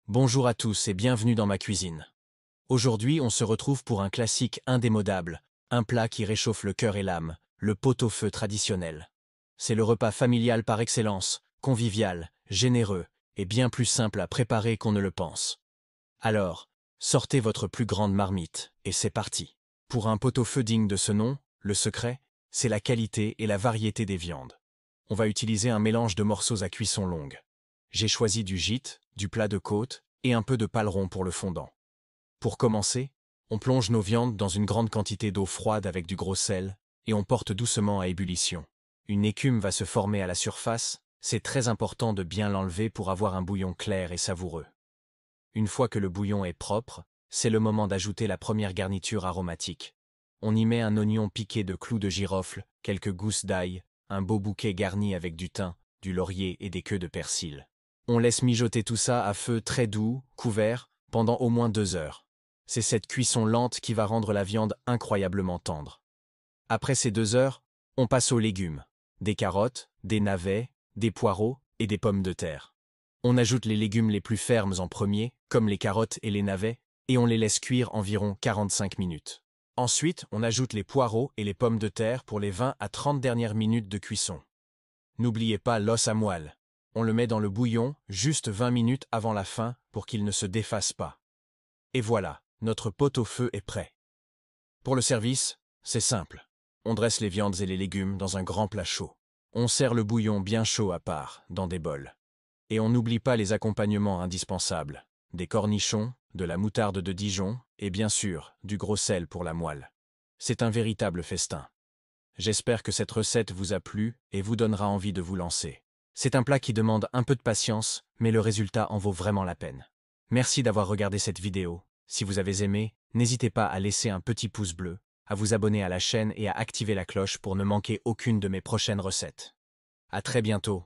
Bonjour à tous et bienvenue dans ma cuisine. Aujourd'hui, on se retrouve pour un classique indémodable, un plat qui réchauffe le cœur et l'âme, le pot-au-feu traditionnel. C'est le repas familial par excellence, convivial, généreux et bien plus simple à préparer qu'on ne le pense. Alors, sortez votre plus grande marmite et c'est parti. Pour un pot-au-feu digne de ce nom, le secret, c'est la qualité et la variété des viandes. On va utiliser un mélange de morceaux à cuisson longue. J'ai choisi du gîte, du plat de côte et un peu de paleron pour le fondant. Pour commencer, on plonge nos viandes dans une grande quantité d'eau froide avec du gros sel et on porte doucement à ébullition. Une écume va se former à la surface, c'est très important de bien l'enlever pour avoir un bouillon clair et savoureux. Une fois que le bouillon est propre, c'est le moment d'ajouter la première garniture aromatique. On y met un oignon piqué de clous de girofle, quelques gousses d'ail, un beau bouquet garni avec du thym, du laurier et des queues de persil. On laisse mijoter tout ça à feu très doux, couvert, pendant au moins 2 heures. C'est cette cuisson lente qui va rendre la viande incroyablement tendre. Après ces 2 heures, on passe aux légumes. Des carottes, des navets, des poireaux et des pommes de terre. On ajoute les légumes les plus fermes en premier, comme les carottes et les navets, et on les laisse cuire environ 45 minutes. Ensuite, on ajoute les poireaux et les pommes de terre pour les 20 à 30 dernières minutes de cuisson. N'oubliez pas l'os à moelle. On le met dans le bouillon juste 20 minutes avant la fin pour qu'il ne se défasse pas. Et voilà, notre pot-au-feu est prêt. Pour le service, c'est simple. On dresse les viandes et les légumes dans un grand plat chaud. On sert le bouillon bien chaud à part, dans des bols. Et on n'oublie pas les accompagnements indispensables. Des cornichons, de la moutarde de Dijon et bien sûr, du gros sel pour la moelle. C'est un véritable festin. J'espère que cette recette vous a plu et vous donnera envie de vous lancer. C'est un plat qui demande un peu de patience, mais le résultat en vaut vraiment la peine. Merci d'avoir regardé cette vidéo. Si vous avez aimé, n'hésitez pas à laisser un petit pouce bleu, à vous abonner à la chaîne et à activer la cloche pour ne manquer aucune de mes prochaines recettes. À très bientôt.